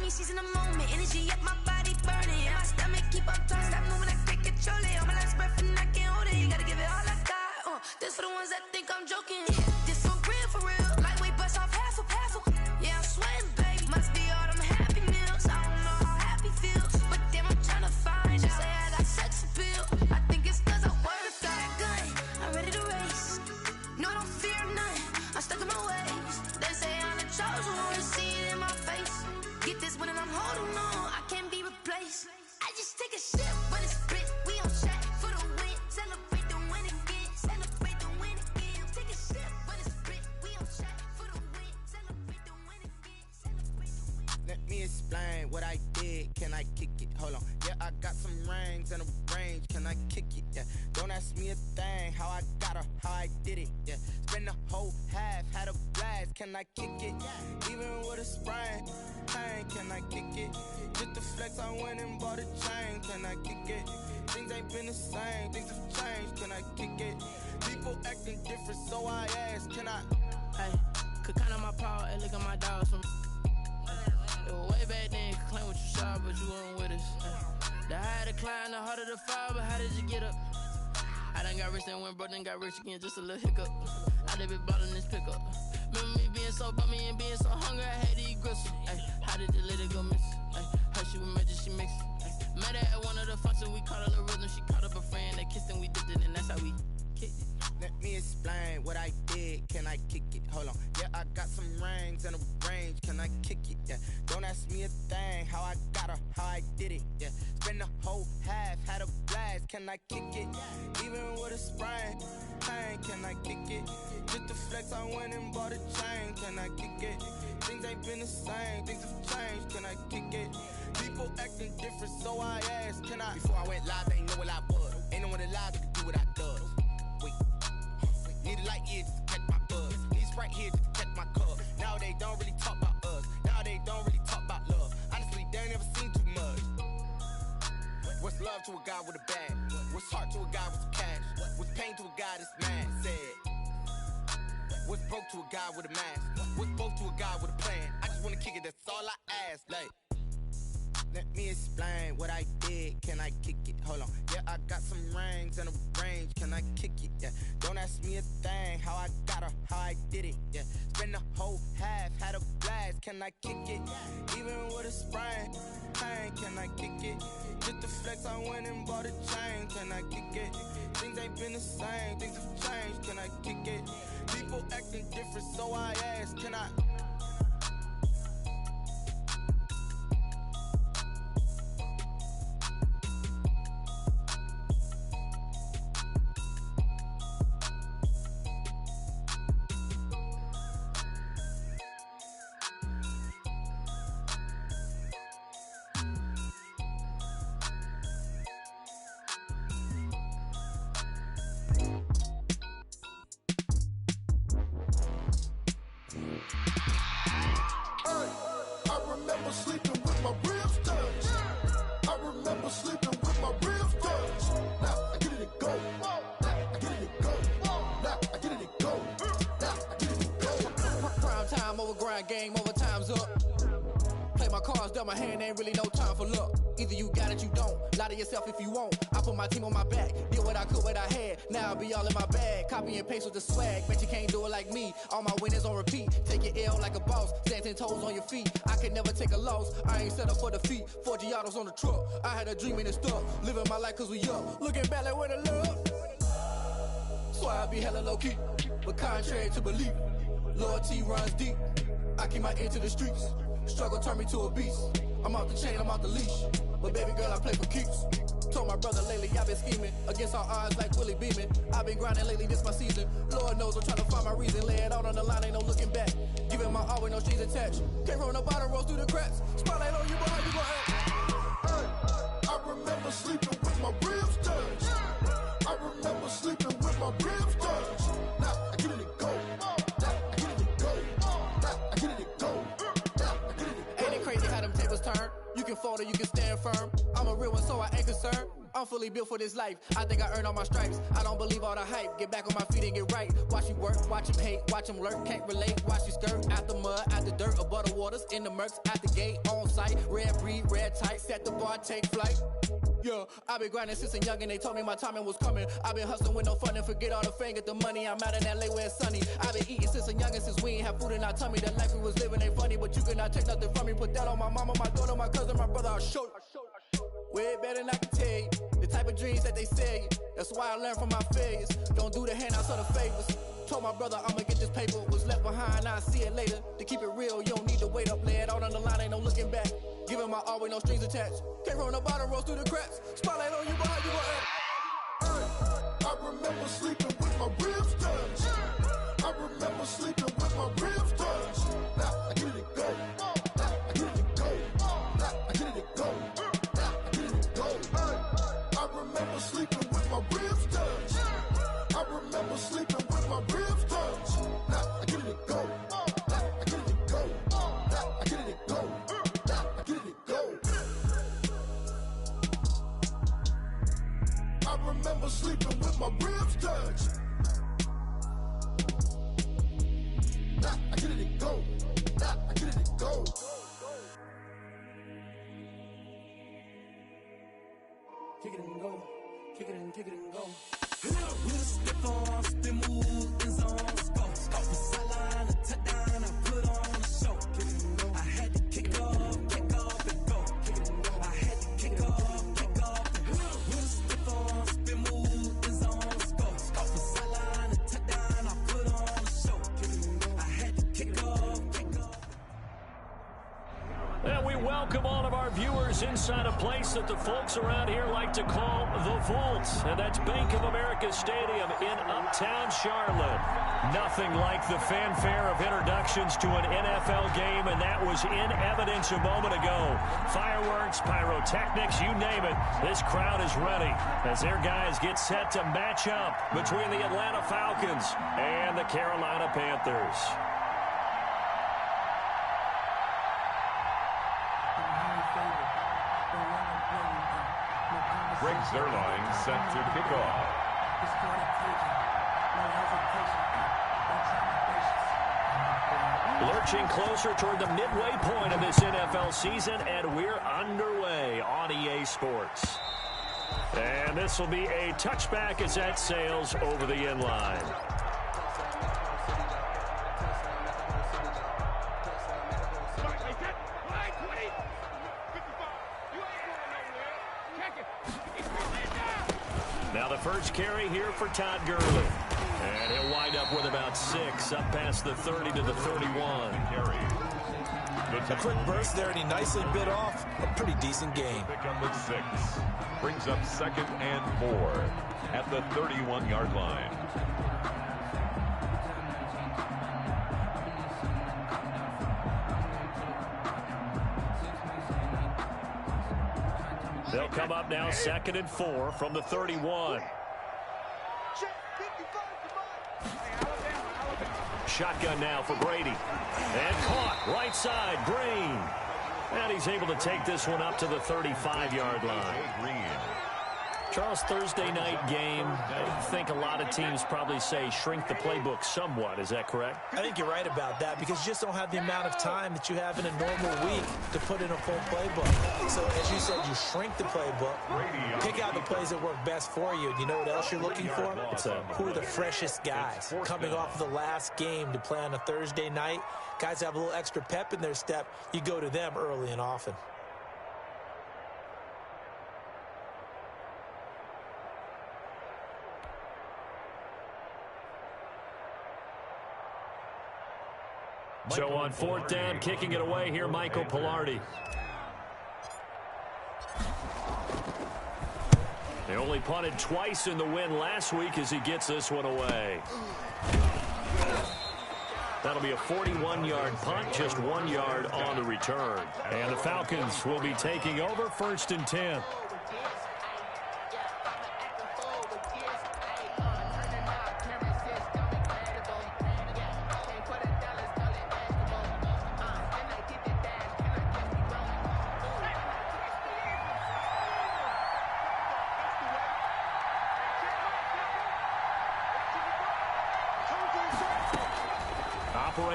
me, seizing the moment. Energy up, my body burning. Yeah, my stomach keep up turning. Stop moving, I can't control it. On my last breath and I can't hold it. You gotta give it all I got. This for the ones that think I'm joking. This for real, for real. Lightweight bust off half a half. Yeah, I'm sweating, baby. Must be all them happy meals. I don't know how happy feels, but damn, I'm tryna find you. Say I got sex appeal. I think it's 'cause I work. Got a gun, I'm ready to race. No, I don't fear nothing. I'm stuck in my ways. They say I'm the chosen one. See it in my face. Get this one and I'm holding on. I can't be replaced. I just take a sip when it's split. We on track for the win. Celebrate the win again. Celebrate the win again. Take a sip when it's split. We on track for the win. Celebrate the win again. Celebrate the win. Let me explain what I did. Can I kick it? Hold on. Yeah, I got some rings and a range. Can I kick it? Yeah. Don't ask me a thing. How I got her, how I did it. Yeah. Spend the whole half, had a blast. Can I kick it? Even with a sprain. Pain, can I kick it? Just the flex, I went and bought a chain. Can I kick it? Things ain't been the same. Things have changed. Can I kick it? People acting different, so I ask. Can I? Hey, could count on my power and look at my dogs from. It was way back then, could claim what you saw, but you weren't with us. The higher the climb, the harder the fall, but how did you get up? I done got rich and went broke, then got rich again, just a little hiccup. I done been ballin' this pickup. Remember me being so bummy and being so hungry, I had to eat gristle. Ay, how did the lady go miss? Ay, how she was magic, she mixed. Met her at one of the functions, we caught a little rhythm, she caught up a friend, they kissed and we dipped it, and that's how we kicked it. Let me explain what I did. Can I kick it? Hold on. Yeah, I got some rings and a range. Can I kick it? Yeah. Don't ask me a thing. How I got her, how I did it. Yeah. Spend the whole half, had a blast. Can I kick it? Even with a sprain. Pain, can I kick it? Just the flex, I went and bought a chain. Can I kick it? Things ain't been the same. Things have changed. Can I kick it? People acting different, so I asked. Can I? Before I went live, they ain't know what I was. Ain't no one alive that could do what I does. Wait. Need a light year just to catch my buzz. Need Sprite here just to catch my cup. Now they don't really talk about us. Now they don't really talk about love. Honestly, they ain't never seen too much. What's love to a guy with a bag? What's heart to a guy with some cash? What's pain to a guy that's mad? Said. What's broke to a guy with a mask? What's both to a guy with a plan? I just wanna kick it, that's all I ask. Like, let me explain what I did. Can I kick it? Hold on. Yeah, I got some rings and a range. Can I kick it? Yeah. Don't ask me a thing. How I got her, how I did it. Yeah. Spend the whole half, had a blast. Can I kick it? Even with a sprain. Pain, can I kick it? Just the flex, I went and bought a chain. Can I kick it? Things ain't been the same. Things have changed. Can I kick it? People acting different, so I ask. Can I? Game over, time's up. Play my cards, dealt my hand, ain't really no time for luck. Either you got it, you don't. Lie to yourself if you won't. I put my team on my back, did what I could, what I had. Now I'll be all in my bag. Copy and paste with the swag. Bet you can't do it like me. All my winners on repeat. Take your L like a boss. Stand 10 toes on your feet. I can never take a loss. I ain't set up for defeat. 4 Giottos on the truck. I had a dream and it stuck. Living my life cause we up. Looking back like where the love. So I be hella low key. But contrary to belief, loyalty runs deep. I keep my ear to the streets. Struggle turned me to a beast. I'm off the chain, I'm off the leash. But baby girl, I play for keeps. Told my brother lately, I've been scheming against all odds like Willie Beeman. I've been grinding lately, this my season. Lord knows I'm trying to find my reason. Lay it out on the line, ain't no looking back. Giving my all with no strings attached. Can't roll no bottom, rolls through the cracks. Spotlight on you, boy, how you gon' act? Hey, I remember sleeping with my ribs touched. I remember sleeping with my ribs touched. Now I get it and go. Ain't it crazy how them tables turn? You can fold or you can stand firm. I'm a real one, so I ain't concerned. I'm fully built for this life. I think I earned all my stripes. I don't believe all the hype. Get back on my feet and get right. Watch you work, watch him hate, watch him lurk. Can't relate, watch you skirt. Out the mud, out the dirt, above the waters, in the murks, out the gate, on site. Red breed, red tight, set the bar, take flight. Yeah, I been grinding since a youngin', they told me my timing was coming. I been hustling with no fun and forget all the fame, get the money. I'm out in LA where it's sunny. I been eating since a youngin', since we ain't have food in our tummy. The life we was living ain't funny, but you cannot take nothing from me. Put that on my mama, my daughter, my cousin, my brother, I'll show you. Way better than I can tell you. The type of dreams that they sell you. That's why I learned from my failures. Don't do the handouts or the favors. Told my brother I'ma get this paper. Was left behind, I'll see it later. To keep it real, you don't need to wait up. Lay it out on the line, ain't no looking back. Giving my all with no strings attached. Came from the bottom, rose through the cracks. Spotlight on you, but how you gon' act? I remember sleeping with my ribs touched. I remember sleeping with my ribs touched. Now I get it go. I get it go. I get it go. I get it go. I remember sleeping with my ribs touched. I remember sleeping with my ribs touched. Now I get it go. I get it go. I get it go. I get it go. I remember sleeping with my ribs touched. I get it go. I get it go. Kick it and go. Kick it and go. We'll step on, spin, move, in zone, go. Off the sideline, a touchdown, I put on a show. I had to kick off and go. I had to kick off and go. We'll step on, spin, move, in zone, go. Off the sideline, a touchdown, I put on a show. I had to kick off and go. And we welcome all of our viewers inside a place that the folks around here like to call the Vault. And that's Bank of America Stadium in Uptown Charlotte. Nothing like the fanfare of introductions to an NFL game, and that was in evidence a moment ago. Fireworks, pyrotechnics, you name it. This crowd is ready as their guys get set to match up between the Atlanta Falcons and the Carolina Panthers. Greg Zuerlein set to kick off. Lurching closer toward the midway point of this NFL season, and we're underway on EA Sports. And this will be a touchback as that sails over the end line. Now the first carry here for Todd Gurley. And he'll wind up with about 6, up past the 30 to the 31. A quick burst there, and he nicely bit off a pretty decent game. Pick up at 6. Brings up 2nd and 4 at the 31-yard line. They'll come up now 2nd and 4 from the 31. Shotgun now for Brady. And caught right side, Green. And he's able to take this one up to the 35-yard line. Charles, Thursday night game, I think a lot of teams probably say shrink the playbook somewhat. Is that correct? I think you're right about that because you just don't have the amount of time that you have in a normal week to put in a full playbook. So, as you said, you shrink the playbook, pick out the plays that work best for you. You know what else you're looking for? Who are the freshest guys coming off of the last game to play on a Thursday night? Guys have a little extra pep in their step. You go to them early and often. So on 4th down, kicking it away here, Michael Palardy. They only punted twice in the win last week as he gets this one away. That'll be a 41-yard punt, just 1 yard on the return. And the Falcons will be taking over 1st and 10.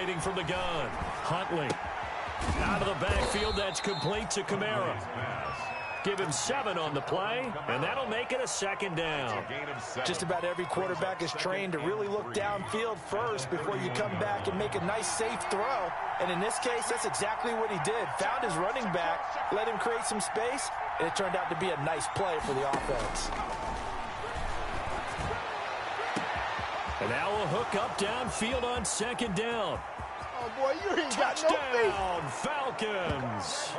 waiting from the gun. Huntley. Out of the backfield, that's complete to Kamara. Give him 7 on the play, and that'll make it a second down. Just about every quarterback is trained to really look downfield first before you come back and make a nice, safe throw. And in this case, that's exactly what he did. Found his running back, let him create some space, and it turned out to be a nice play for the offense. And now a hook up downfield on second down. Oh, boy, you ain't got no Touchdown, Falcons.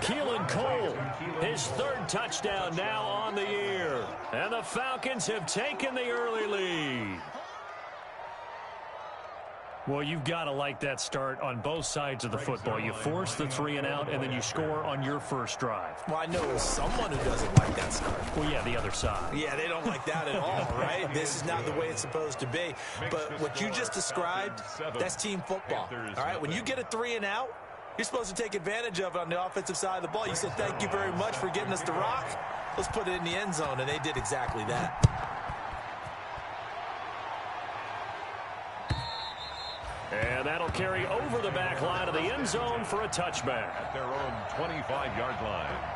Keelan Cole, his 3rd touchdown now on the year. And the Falcons have taken the early lead. Well, you've got to like that start on both sides of the football. You force the 3 and out, and then you score on your first drive. Well, I know someone who doesn't like that start. Well, yeah, the other side. Yeah, they don't like that at all, right? This is not the way it's supposed to be. But what you just described, that's team football, all right? When you get a 3 and out, you're supposed to take advantage of it on the offensive side of the ball. You said, thank you very much for getting us the rock. Let's put it in the end zone, and they did exactly that. And that'll carry over the back line of the end zone for a touchback. At their own 25-yard line.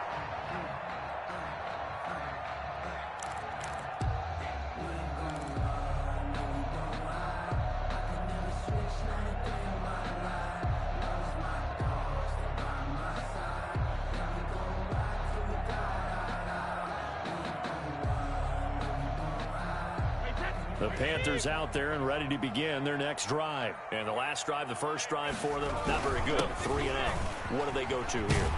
The Panthers out there and ready to begin their next drive. And the last drive, the first drive for them, not very good. 3 and out. What do they go to here?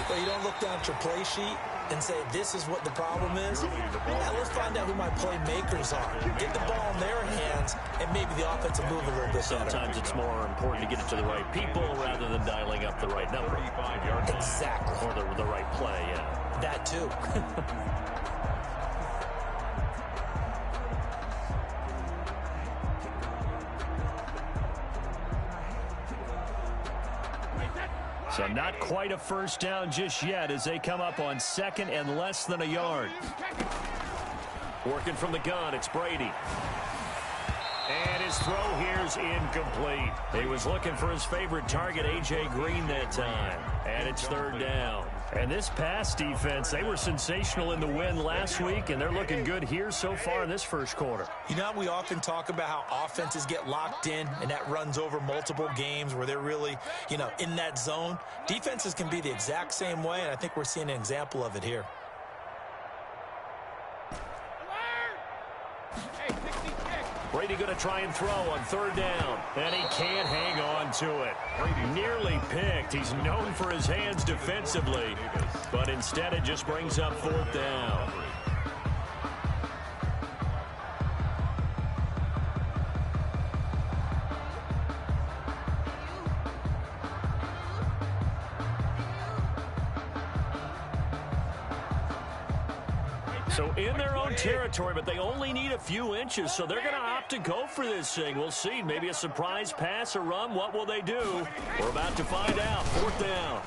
Well, you don't look down at your play sheet and say, this is what the problem is. Now, let's find out who my playmakers are. Get the ball in their hands, and maybe the offense will move a little bit better. Sometimes it's more important to get it to the right people rather than dialing up the right number. Exactly. Or the right play, yeah. That, too. So not quite a first down just yet as they come up on 2nd and less than a yard. Working from the gun, it's Brady. And his throw here's incomplete. He was looking for his favorite target, A.J. Green, that time. And it's 3rd down. And this pass defense, they were sensational in the win last week, and they're looking good here so far in this first quarter. You know, we often talk about how offenses get locked in, and that runs over multiple games where they're really, you know, in that zone. Defenses can be the exact same way, and I think we're seeing an example of it here. Brady going to try and throw on 3rd down, and he can't hang on to it. Nearly picked. He's known for his hands defensively, but instead it just brings up 4th down. So in their own territory, but they only need a few inches, so they're going to opt to go for this thing. We'll see. Maybe a surprise pass or run. What will they do? We're about to find out. 4th down.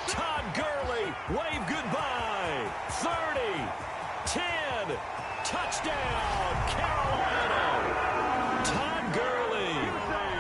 Todd Gurley, wave goodbye. 30, 10, touchdown, Carolina. Todd Gurley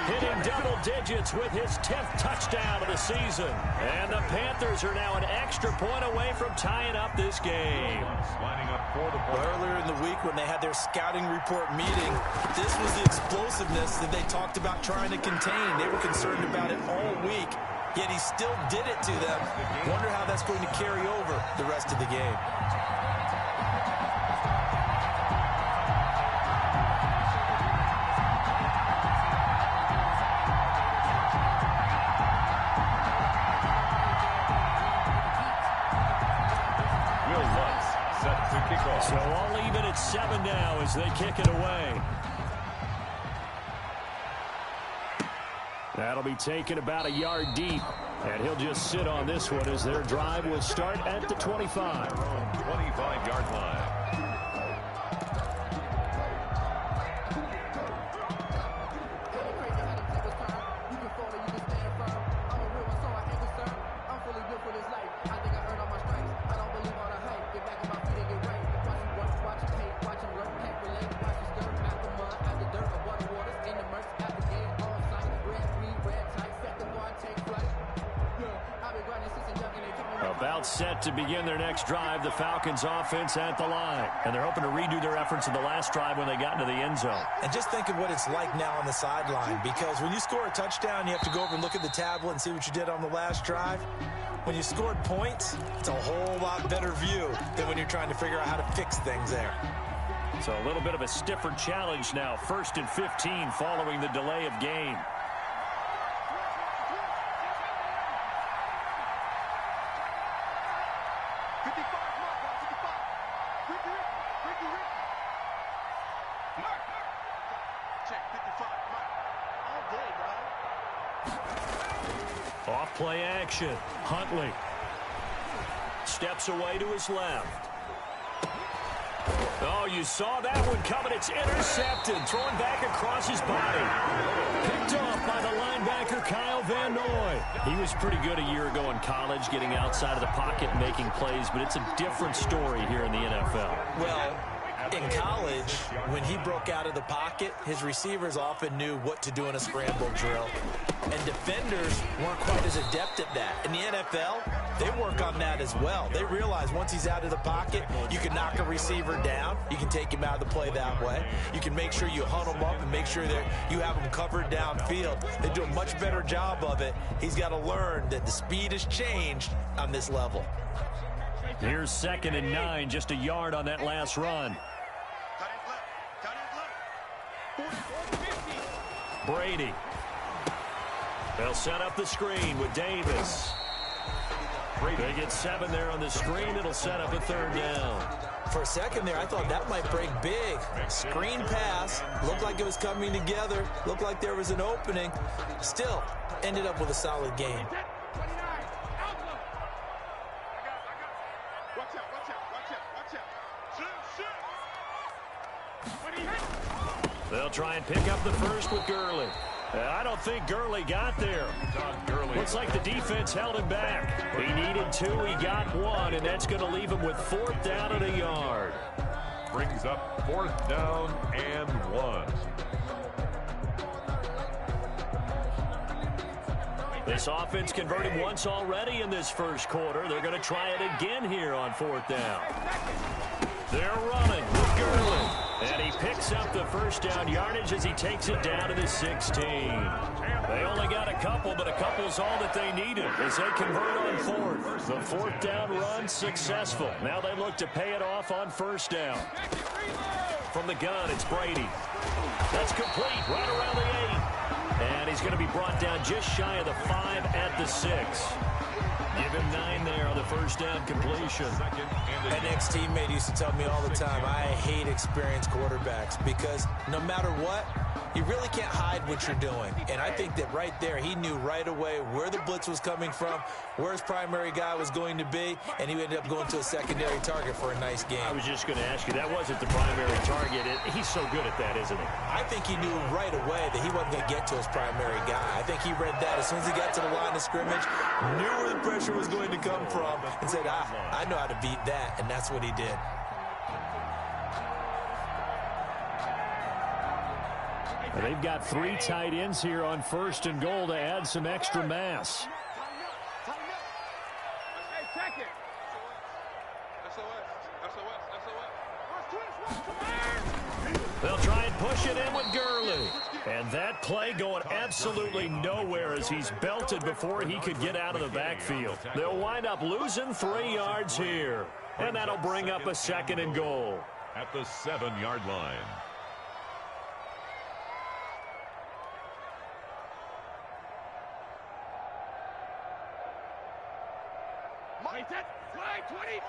hitting double digits with his 10th touchdown of the season. And the Panthers are now an extra point away from tying up this game. Lining up for the play. Earlier in the week when they had their scouting report meeting, this was the explosiveness that they talked about trying to contain. They were concerned about it all week, yet he still did it to them. Wonder how that's going to carry over the rest of the game. So all even at 7 now as they kick it away. That'll be taken about a yard deep. And he'll just sit on this one as their drive will start at the 25. 25-yard line. timeout set to begin their next drive. The Falcons offense at the line. And they're hoping to redo their efforts in the last drive when they got into the end zone. And just think of what it's like now on the sideline, because when you score a touchdown, you have to go over and look at the tablet and see what you did on the last drive. When you scored points, it's a whole lot better view than when you're trying to figure out how to fix things there. So a little bit of a stiffer challenge now. 1st and 15 following the delay of game. Off play action. Huntley steps away to his left. Oh, you saw that one coming. It's intercepted. Thrown back across his body. Picked off by the linebacker, Kyle Van Noy. He was pretty good a year ago in college, getting outside of the pocket and making plays, but it's a different story here in the NFL. Well, in college, when he broke out of the pocket, his receivers often knew what to do in a scramble drill. And defenders weren't quite as adept at that. In the NFL, they work on that as well. They realize once he's out of the pocket, you can knock a receiver down. You can take him out of the play that way. You can make sure you hunt him up and make sure that you have him covered downfield. They do a much better job of it. He's got to learn that the speed has changed on this level. Here's 2nd and 9, just a yard on that last run. Brady. They'll set up the screen with Davis. They get 7 there on the screen. It'll set up a 3rd down. For a second there, I thought that might break big. Screen pass. Looked like it was coming together. Looked like there was an opening. Still, ended up with a solid game. They'll try and pick up the first with Gurley. I don't think Gurley got there. Looks like the defense held him back. He needed 2, he got 1, and that's going to leave him with 4th down and a yard. Brings up 4th down and 1. This offense converted once already in this first quarter. They're going to try it again here on 4th down. They're running with Gurley. And he picks up the first down yardage as he takes it down to the 16. They only got a couple, but a couple's all that they needed as they convert on 4th. The 4th down run successful. Now they look to pay it off on 1st down. From the gun, it's Brady. That's complete right around the 8. And he's going to be brought down just shy of the 5 at the 6. Give him 9 there on the first down completion. An ex-teammate used to tell me all the time, I hate experienced quarterbacks because no matter what, you really can't hide what you're doing. And I think that right there, he knew right away where the blitz was coming from, where his primary guy was going to be, and he ended up going to a secondary target for a nice game. I was just going to ask you, that wasn't the primary target. He's so good at that, isn't he? I think he knew right away that he wasn't going to get to his primary guy. I think he read that as soon as he got to the line of scrimmage, knew where the pressure was going to come from, and said, I know how to beat that, and that's what he did. They've got 3 tight ends here on 1st and goal to add some extra mass. They'll try and push it in with Gurley. And that play going absolutely nowhere as he's belted before he could get out of the backfield. They'll wind up losing 3 yards here. And that'll bring up a 2nd and goal. At the 7-yard line. Fly 20.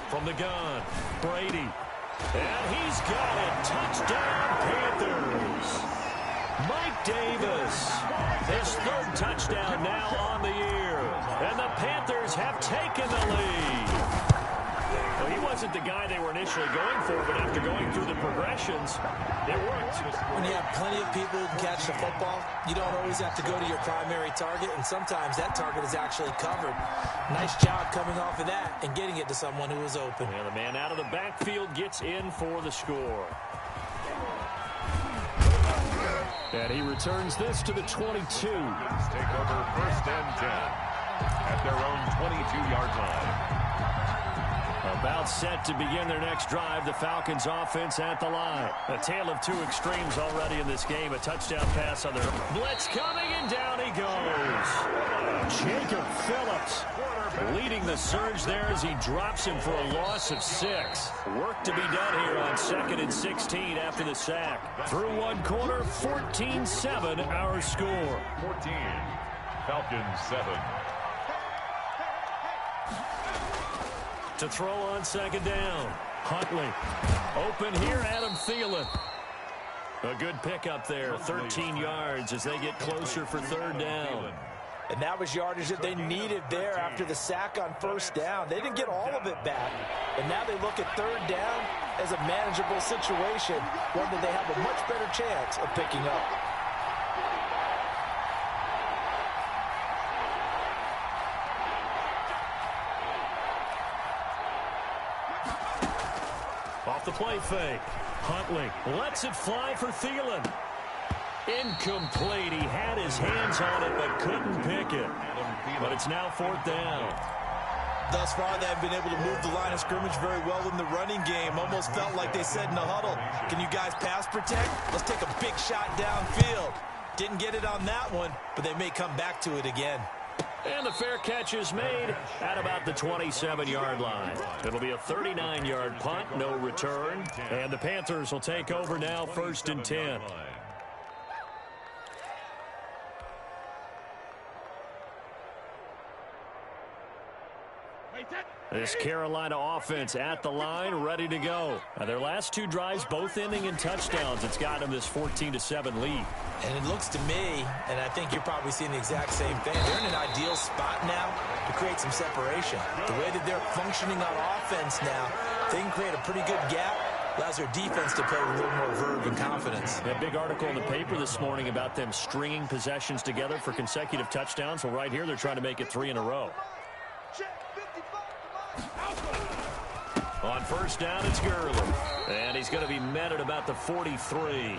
From the gun, Brady. And he's got it. Touchdown, Panthers. Mike Davis. His 3rd touchdown now on the year. And the Panthers have taken the lead. Well, he wasn't the guy they were initially going for, but after going through the progressions, it worked. When you have plenty of people who can catch the football, you don't always have to go to your primary target, and sometimes that target is actually covered. Nice job coming off of that and getting it to someone who was open. And the man out of the backfield gets in for the score. And he returns this to the 22. Take over 1st and 10 at their own 22-yard line. About set to begin their next drive. The Falcons offense at the line. A tale of two extremes already in this game. A touchdown pass on their blitz coming, and down he goes. Jacob Phillips leading the surge there as he drops him for a loss of 6. Work to be done here on 2nd and 16 after the sack. Through one quarter, 14-7 our score. 14, Falcons 7. To throw on 2nd down. Huntley. Open here, Adam Thielen. A good pickup there, 13 yards as they get closer for 3rd down. And that was yardage that they needed there after the sack on 1st down. They didn't get all of it back. And now they look at 3rd down as a manageable situation, one that they have a much better chance of picking up. Off the play fake. Huntley lets it fly for Thielen. Incomplete. He had his hands on it but couldn't pick it. But it's now 4th down. Thus far, they've been able to move the line of scrimmage very well in the running game. Almost felt like they said in the huddle, can you guys pass protect? Let's take a big shot downfield. Didn't get it on that one, but they may come back to it again. And the fair catch is made at about the 27-yard line. It'll be a 39-yard punt, no return. And the Panthers will take over now, 1st and 10. This Carolina offense at the line, ready to go. Now, their last 2 drives, both ending in touchdowns. It's got them this 14-7 lead. And it looks to me, and I think you're probably seeing the exact same thing, they're in an ideal spot now to create some separation. The way that they're functioning on offense now, they can create a pretty good gap. Allows their defense to play with a little more verve and confidence. A big article in the paper this morning about them stringing possessions together for consecutive touchdowns. Well, right here, they're trying to make it 3 in a row. On 1st down, it's Gurley. And he's going to be met at about the 43.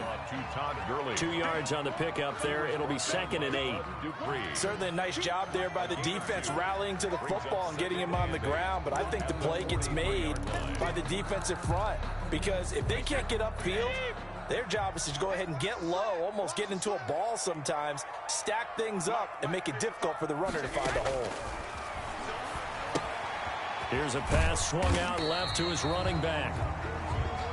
2 yards on the pickup there. It'll be 2nd and 8. Certainly a nice job there by the defense rallying to the football and getting him on the ground. But I think the play gets made by the defensive front. Because if they can't get upfield, their job is to go ahead and get low, almost get into a ball sometimes, stack things up, and make it difficult for the runner to find a hole. Here's a pass swung out left to his running back.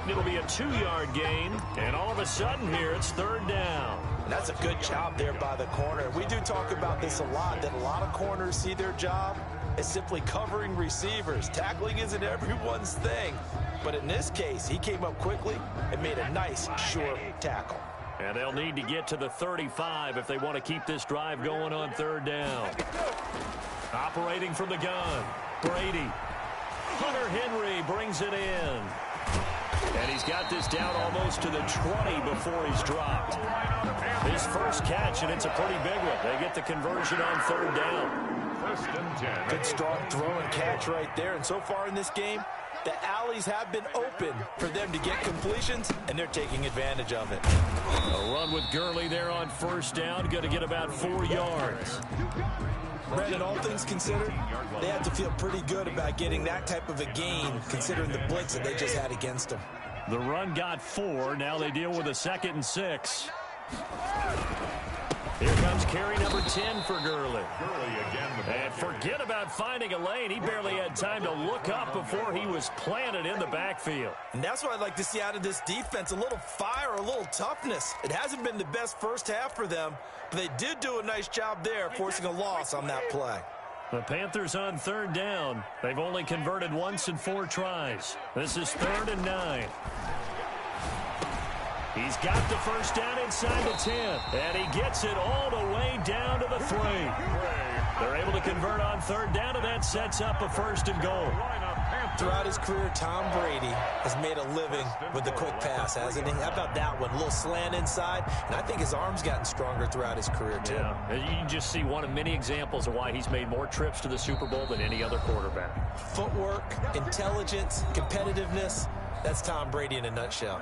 It'll be a 2-yard gain, and all of a sudden here it's 3rd down. And that's a good job there by the corner. We do talk about this a lot, that a lot of corners see their job as simply covering receivers. Tackling isn't everyone's thing. But in this case, he came up quickly and made a nice, sure tackle. And they'll need to get to the 35 if they want to keep this drive going on 3rd down. Operating from the gun, Brady. Hunter Henry brings it in. And he's got this down almost to the 20 before he's dropped. His first catch, and it's a pretty big one. They get the conversion on 3rd down. 1st and 10. Good strong throw and catch right there. And so far in this game, the alleys have been open for them to get completions, and they're taking advantage of it. A run with Gurley there on 1st down. Going to get about 4 yards. Brandon, all things considered, they have to feel pretty good about getting that type of a gain, considering the blitz that they just had against them. The run got 4. Now they deal with a 2nd and 6. Here comes carry number 10 for Gurley. And forget about finding a lane. He barely had time to look up before he was planted in the backfield. And that's what I'd like to see out of this defense, a little fire, a little toughness. It hasn't been the best first half for them, but they did do a nice job there, forcing a loss on that play. The Panthers on 3rd down. They've only converted once in 4 tries. This is 3rd and 9. He's got the first down inside the 10, and he gets it all the way down to the 3. They're able to convert on 3rd down, and that sets up a 1st and goal. Throughout his career, Tom Brady has made a living with the quick pass, hasn't he? How about that one? A little slant inside, and I think his arm's gotten stronger throughout his career, too. Yeah, you can just see one of many examples of why he's made more trips to the Super Bowl than any other quarterback. Footwork, intelligence, competitiveness, that's Tom Brady in a nutshell.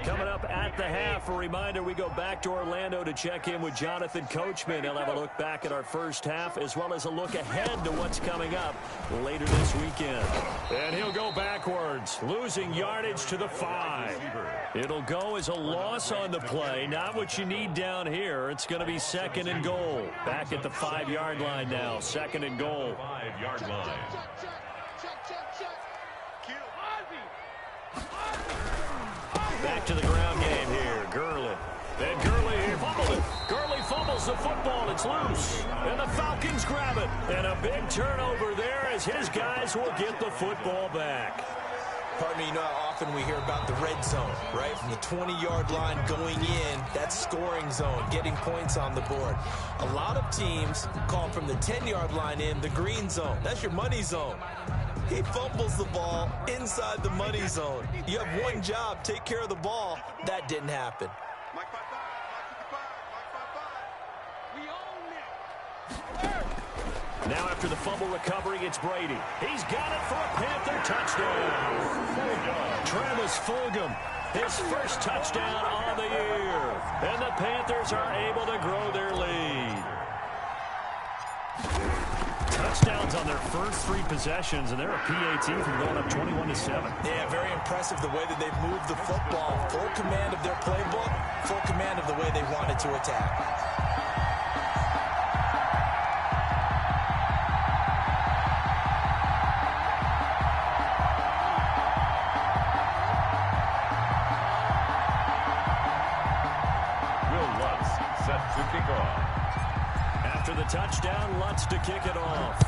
Coming up at the half, a reminder, we go back to Orlando to check in with Jonathan Coachman. He'll have a look back at our first half as well as a look ahead to what's coming up later this weekend. And he'll go backwards, losing yardage to the 5. It'll go as a loss on the play. Not what you need down here. It's going to be 2nd and goal. Back at the 5-yard line now. 2nd and goal. 5-yard line. Back to the ground game here. Gurley. And Gurley fumbled it. Gurley fumbles the football. It's loose. And the Falcons grab it. And a big turnover there as his guys will get the football back. Pardon me, you know how often we hear about the red zone, right? From the 20-yard line going in, that's scoring zone, getting points on the board. A lot of teams call from the 10-yard line in the green zone. That's your money zone. He fumbles the ball inside the money zone. You have one job, take care of the ball. That didn't happen. Now after the fumble recovery, it's Brady. He's got it for a Panther touchdown. Travis Fulgham, his first touchdown on the year. And the Panthers are able to grow their lead. Touchdowns on their first 3 possessions, and they're a PAT from going up 21-7. Yeah, very impressive the way that they've moved the football. Full command of their playbook, full command of the way they wanted to attack. After the touchdown, Lutz to kick it off.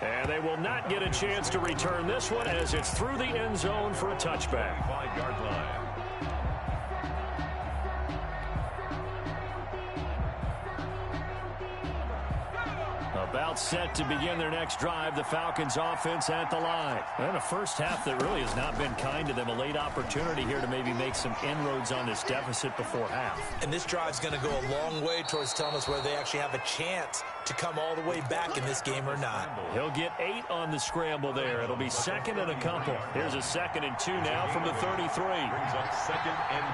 And they will not get a chance to return this one as it's through the end zone for a touchback. 5-yard line. About set to begin their next drive, the Falcons offense at the line. And a first half that really has not been kind to them. A late opportunity here to maybe make some inroads on this deficit before half. And this drive's going to go a long way towards telling us whether they actually have a chance to come all the way back in this game or not. He'll get 8 on the scramble there. It'll be 2nd and a couple. Here's a 2nd and 2 now from the 33. Brings up 2nd and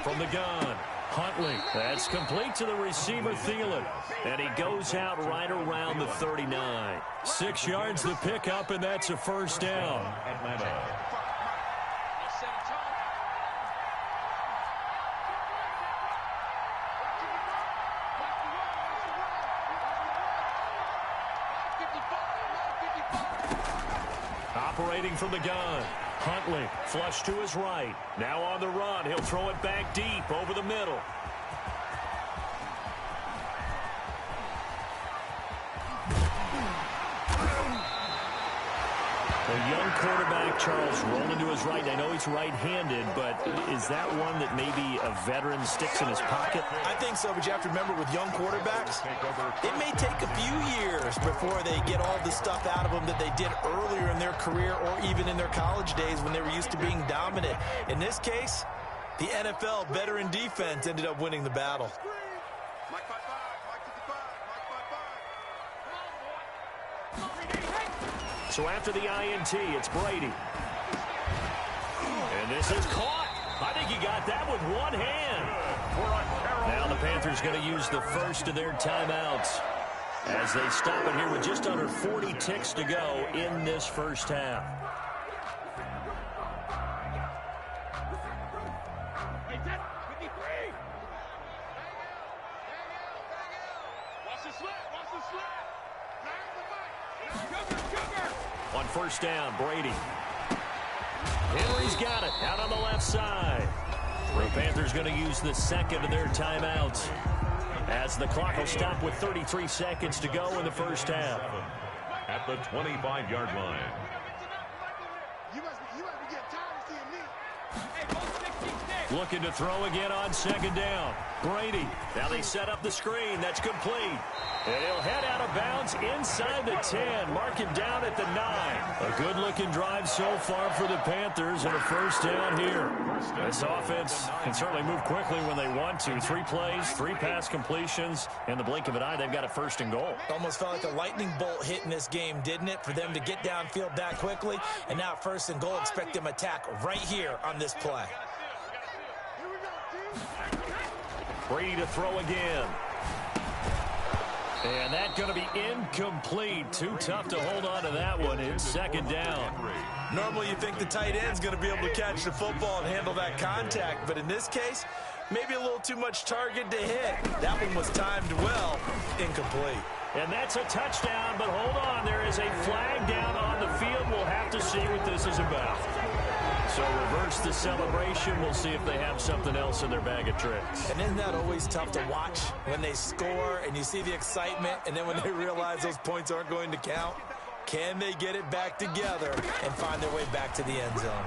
2. From the gun. Huntley, that's complete to the receiver, Thielen. And he goes out right around the 39. 6 yards to pick up, and that's a first down. Atlanta. Operating from the gun. Huntley, flush to his right. Now on the run. He'll throw it back deep over the middle. The young quarterback, Charles, rolling to his right. I know he's right-handed, but is that one that maybe a veteran sticks in his pocket? I think so, but you have to remember with young quarterbacks, it may take a few years before they get all the stuff out of them that they did earlier in their career or even in their college days when they were used to being dominant. In this case, the NFL veteran defense ended up winning the battle. So after the INT, it's Brady. And this is caught. I think he got that with one hand. Now the Panthers going to use the first of their timeouts as they stop it here with just under 40 ticks to go in this first half. On first down, Brady. Henry's got it out on the left side. The Panthers going to use the second of their timeouts as the clock will stop with 33 seconds to go in the first half. At the 25-yard line. You must be getting tired of seeing me. Hey, go 66. Looking to throw again on second down. Brady. Now they set up the screen. That's complete. And he'll head out of bounds inside the 10. Mark him down at the 9. A good-looking drive so far for the Panthers and a first down here. This offense can certainly move quickly when they want to. 3 plays, 3 pass completions. In the blink of an eye, they've got a first and goal. Almost felt like a lightning bolt hit in this game, didn't it? For them to get downfield that quickly. And now first and goal, expect them to attack right here on this play. Brady to throw again. And that's going to be incomplete. Too tough to hold on to that one. It's second down. Normally you think the tight end's going to be able to catch the football and handle that contact. But in this case, maybe a little too much target to hit. That one was timed well. Incomplete. And that's a touchdown. But hold on. There is a flag down on the field. We'll have to see what this is about. So reverse the celebration. We'll see if they have something else in their bag of tricks. And isn't that always tough to watch when they score and you see the excitement, and then when they realize those points aren't going to count? Can they get it back together and find their way back to the end zone?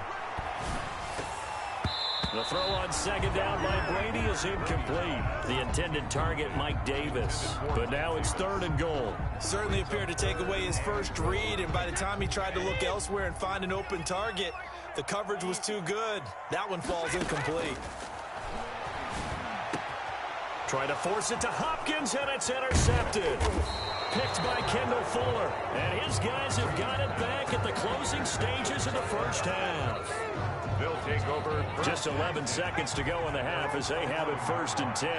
The throw on second down by Brady is incomplete. The intended target, Mike Davis. But now it's third and goal. Certainly appeared to take away his first read, and by the time he tried to look elsewhere and find an open target, the coverage was too good. That one falls incomplete. Try to force it to Hopkins, and it's intercepted. Picked by Kendall Fuller. And his guys have got it back at the closing stages of the first half. They'll take over. Just 11 seconds to go in the half as they have it first and 10.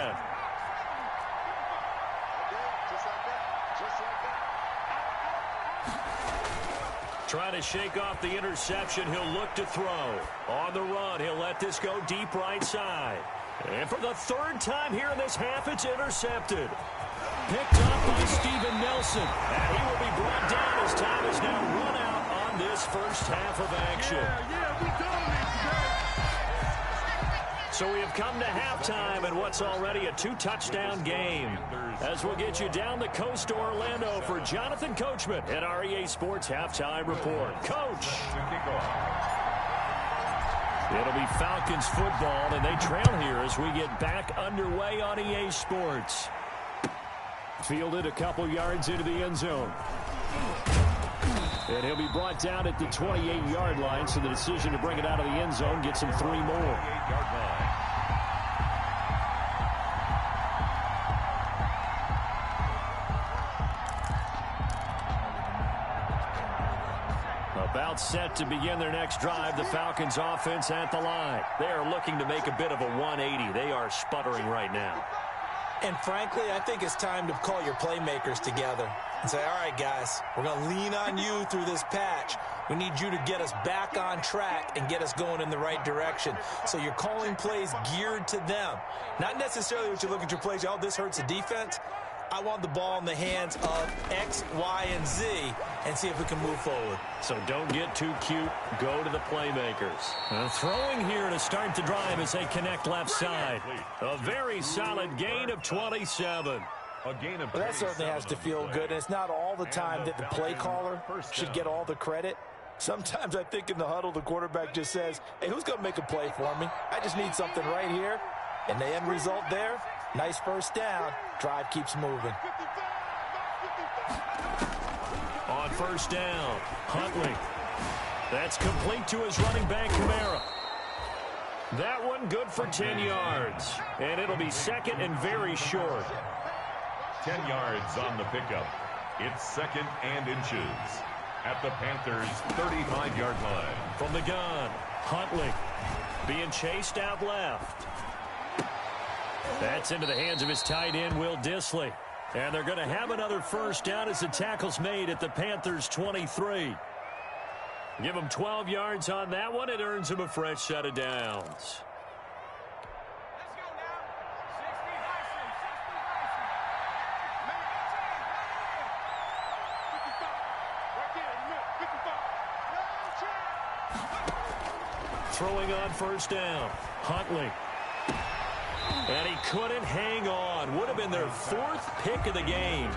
Trying to shake off the interception. He'll look to throw. On the run, he'll let this go deep right side. And for the third time here in this half, it's intercepted. Picked up by Steven Nelson. And he will be brought down as time is now run out on this first half of action. So we have come to halftime in what's already a 2-touchdown game. As we'll get you down the coast to Orlando for Jonathan Coachman at our EA Sports Halftime Report. Coach! It'll be Falcons football, and they trail here as we get back underway on EA Sports. Fielded a couple yards into the end zone. And he'll be brought down at the 28-yard line, so the decision to bring it out of the end zone gets him 3 more. About set to begin their next drive, the Falcons offense at the line. They are looking to make a bit of a 180. They are sputtering right now. And frankly, I think it's time to call your playmakers together and say, all right, guys, we're going to lean on you through this patch. We need you to get us back on track and get us going in the right direction. So you're calling plays geared to them. Not necessarily what you look at your plays, oh, this hurts the defense. I want the ball in the hands of X, Y, and Z and see if we can move forward. So don't get too cute. Go to the playmakers. And throwing here to start the drive as they connect left side. A very solid gain of 27. A gain of well, that certainly has to feel good. And it's not all the time that the play caller should get all the credit. Sometimes I think in the huddle, the quarterback just says, hey, who's going to make a play for me? I just need something right here. And the end result there, nice first down. Drive keeps moving. On first down, Huntley. That's complete to his running back, Kamara. That one good for 10 yards. And it'll be second and very short. 10 yards on the pickup. It's second and inches at the Panthers' 35-yard line. From the gun, Huntley being chased out left. That's into the hands of his tight end, Will Dissly. And they're going to have another first down as the tackle's made at the Panthers' 23. Give them 12 yards on that one. It earns them a fresh set of downs. Throwing on first down, Huntley. And he couldn't hang on. Would have been their 4th pick of the game.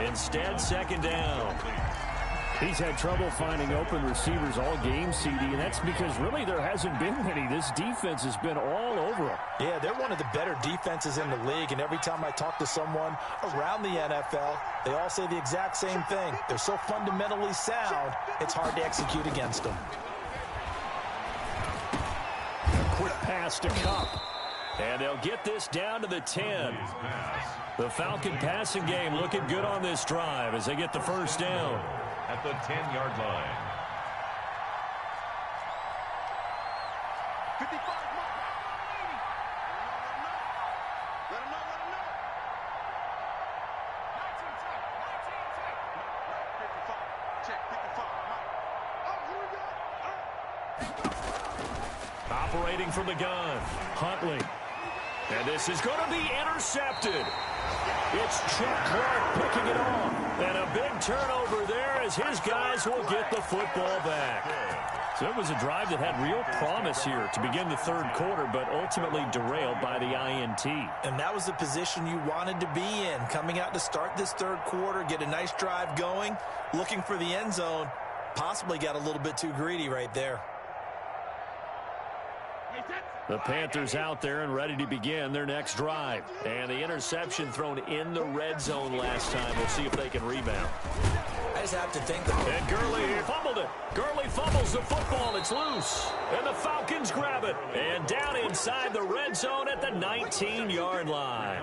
Instead, second down. He's had trouble finding open receivers all game, CD, and that's because really there hasn't been many. This defense has been all over him. Yeah, they're one of the better defenses in the league, and every time I talk to someone around the NFL, they all say the exact same thing. They're so fundamentally sound, it's hard to execute against them. Quick pass to Kupp. And they'll get this down to the 10. The Falcon passing game looking good on this drive as they get the first down. At the 10-yard line. 55 mark. 80. Let him know. 19 check. 55. Operating from the gun, Huntley. And this is going to be intercepted. It's Chuck Clark picking it off. And a big turnover there as his guys will get the football back. So it was a drive that had real promise here to begin the third quarter, but ultimately derailed by the INT. And that was the position you wanted to be in, coming out to start this third quarter, get a nice drive going, looking for the end zone. Possibly got a little bit too greedy right there. The Panthers out there and ready to begin their next drive. And the interception thrown in the red zone last time. We'll see if they can rebound. I just have to think And Gurley fumbled it. Gurley fumbles the football. It's loose. And the Falcons grab it. And down inside the red zone at the 19-yard line.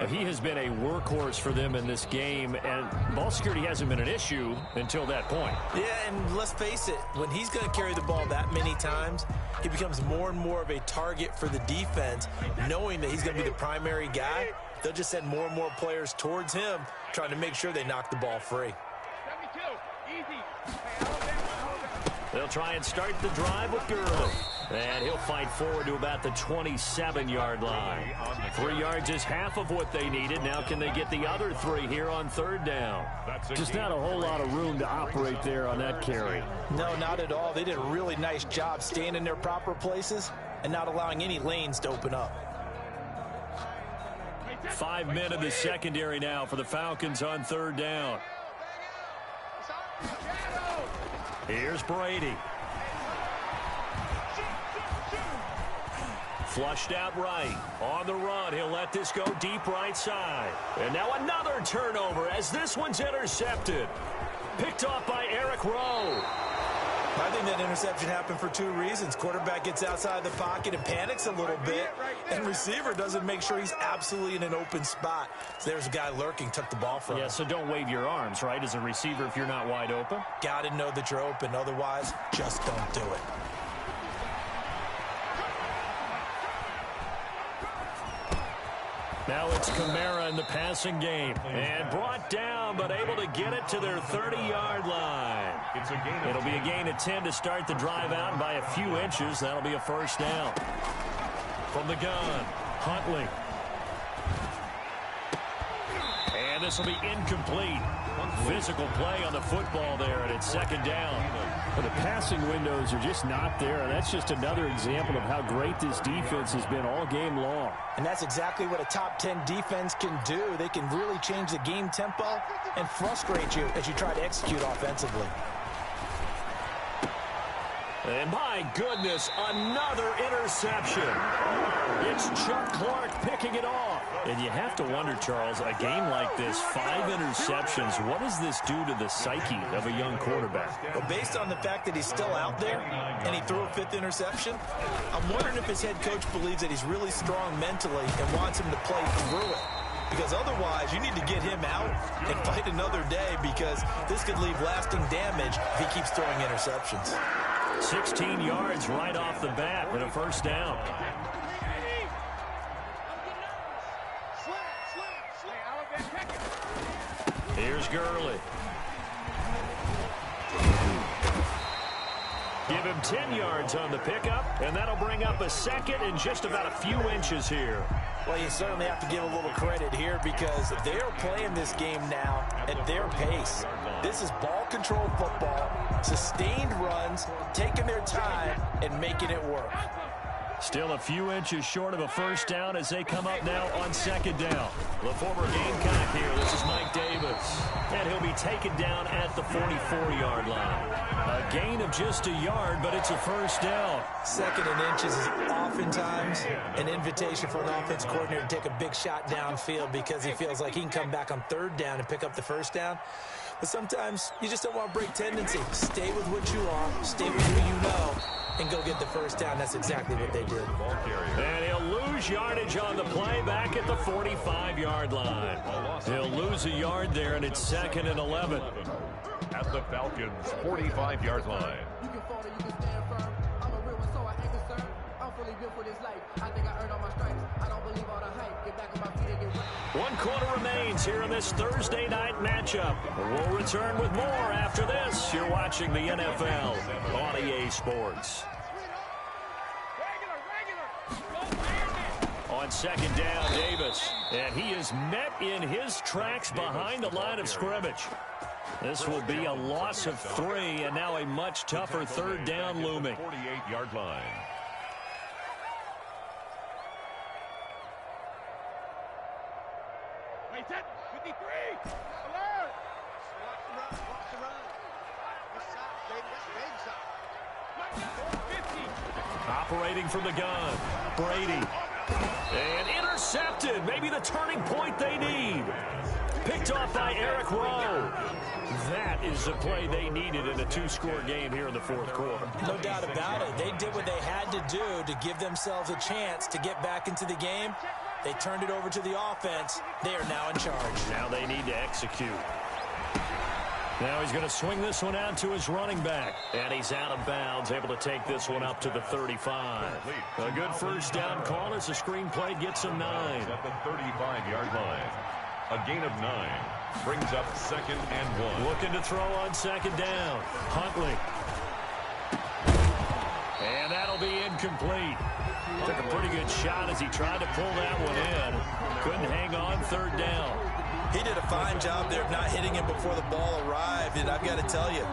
He has been a workhorse for them in this game, and ball security hasn't been an issue until that point. Yeah, and let's face it, when he's going to carry the ball that many times, he becomes more and more of a target for the defense, knowing that he's going to be the primary guy. They'll just send more and more players towards him, trying to make sure they knock the ball free. They'll try and start the drive with Gurley. And he'll fight forward to about the 27-yard line. 3 yards is half of what they needed. Now can they get the other 3 here on third down? Just not a whole lot of room to operate there on that carry. No, not at all. They did a really nice job staying in their proper places and not allowing any lanes to open up. 5 men in the secondary now for the Falcons on third down. Here's Brady. Flushed out right. On the run, he'll let this go deep right side. And now another turnover as this one's intercepted. Picked off by Eric Rowe. I think that interception happened for 2 reasons. Quarterback gets outside the pocket and panics a little bit, and receiver doesn't make sure he's absolutely in an open spot. So there's a guy lurking, took the ball from him. Yeah, so don't wave your arms, right, as a receiver if you're not wide open? Got to know that you're open. Otherwise, just don't do it. Now it's Kamara in the passing game. And brought down, but able to get it to their 30-yard line. It'll be a gain of 10 to start the drive out by a few inches. That'll be a first down. From the gun, Huntley. And this will be incomplete. Physical play on the football there, and it's second down. But the passing windows are just not there, and that's just another example of how great this defense has been all game long. And that's exactly what a top 10 defense can do. They can really change the game tempo and frustrate you as you try to execute offensively. And my goodness, another interception. It's Chuck Clark picking it off. And you have to wonder, Charles, a game like this, 5 interceptions, what does this do to the psyche of a young quarterback? Well, based on the fact that he's still out there and he threw a 5th interception, I'm wondering if his head coach believes that he's really strong mentally and wants him to play through it. Because otherwise, you need to get him out and fight another day, because this could leave lasting damage if he keeps throwing interceptions. 16 yards right off the bat and a first down. Here's Gurley. Give him 10 yards on the pickup, and that'll bring up a second and just about a few inches here. Well, you certainly have to give a little credit here, because they're playing this game now at their pace. This is ball control football, sustained runs, taking their time, and making it work. Still a few inches short of a first down as they come up now on second down. The former Gamecock here. This is Mike Davis. And he'll be be taken down at the 44-yard line. A gain of just a yard, but it's a first down. 2nd and inches is oftentimes an invitation for an offense coordinator to take a big shot downfield because he feels like he can come back on 3rd down and pick up the first down. But sometimes you just don't want to break tendency. Stay with what you are, stay with who you know, and go get the first down. That's exactly what they did. And he'll lose yardage on the play back at the 45-yard line. He'll lose a yard there, and it's 2nd and 11. At the Falcons' 45-yard line. You can fall or you can stand firm. I'm a real one, so I ain't concerned. I'm fully built for this life. I think I earned all my stripes. I don't believe all the hype. Get back on my feet and get right. 1 quarter remains here in this Thursday night matchup. We'll return with more after this. You're watching the NFL on EA Sports. On 2nd down, Davis. And he is met in his tracks behind the line of scrimmage. This will be a loss of 3, and now a much tougher 3rd down looming. 48-yard line. Wait, 53. Alert. Watch the run. This side, baby. That's big side. 50. Operating from the gun, Brady. And intercepted. Maybe the turning point they need. Picked off by Eric Rowe. That is the play they needed in a 2-score game here in the 4th quarter. No doubt about it. They did what they had to do to give themselves a chance to get back into the game. They turned it over to the offense. They are now in charge. Now they need to execute. Now he's going to swing this one out to his running back. And he's out of bounds, able to take this one up to the 35. A good first down call as the screen play gets him 9. At the 35-yard line. A gain of 9 brings up 2nd and 1. Looking to throw on 2nd down. Huntley. And that'll be incomplete. Took a pretty good shot as he tried to pull that one in. Couldn't hang on 3rd down. He did a fine job there of not hitting him before the ball arrived, and I've got to tell you,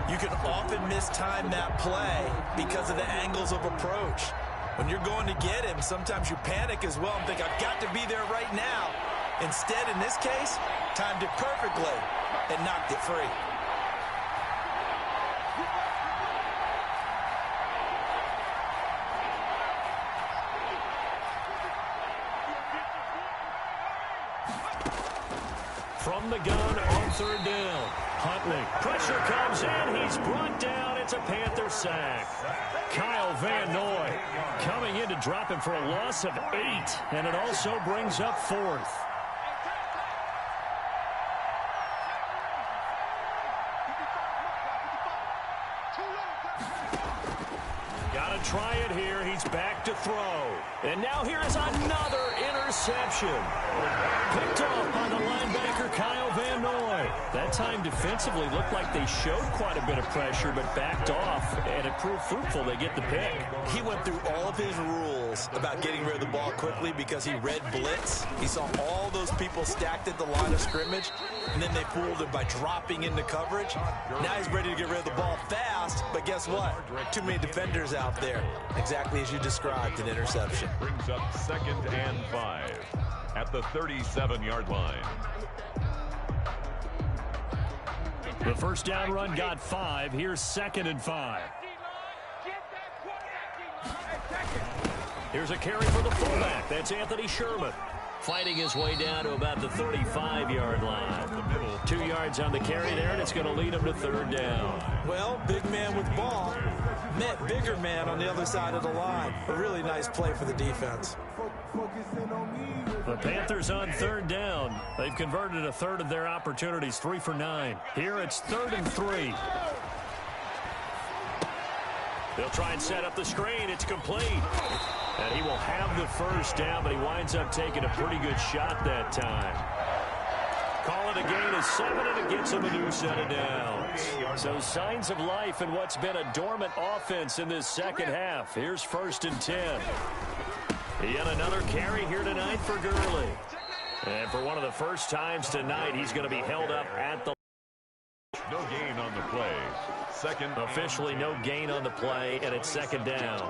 you can often mistime that play because of the angles of approach. When you're going to get him, sometimes you panic as well and think, I've got to be there right now. Instead, in this case, timed it perfectly and knocked it free. From the gun on 3rd down. Huntley. Pressure comes in. He's brought down. It's a Panther sack. Kyle Van Noy coming in to drop him for a loss of 8. And it also brings up 4th. Got to try it here. He's back to throw. And now here is another interception. Picked off by the linebacker, Kyle Van Noy. That time defensively looked like they showed quite a bit of pressure, but backed off, and it proved fruitful. They get the pick. He went through all of his rules about getting rid of the ball quickly because he read blitz. He saw all those people stacked at the line of scrimmage, and then they fooled him by dropping into coverage. Now he's ready to get rid of the ball fast, but guess what? Too many defenders out there. Exactly as you described, an interception. Brings up 2nd and 5 at the 37-yard line. The first down run got 5. Here's 2nd and 5. Here's a carry for the fullback. That's Anthony Sherman. Fighting his way down to about the 35-yard line. 2 yards on the carry there, and it's going to lead him to 3rd down. Well, big man with ball met bigger man on the other side of the line. A really nice play for the defense. The Panthers on 3rd down. They've converted a third of their opportunities, 3 for 9. Here it's 3rd and 3. They'll try and set up the screen. It's complete. And he will have the first down, but he winds up taking a pretty good shot that time. Call it a gain of 7, and it gets him a new set of downs. So signs of life in what's been a dormant offense in this second half. Here's 1st and 10. Yet another carry here tonight for Gurley. And for one of the first times tonight, he's going to be held up at the... No gain on the play. Second. Officially no gain on the play, and it's 2nd down.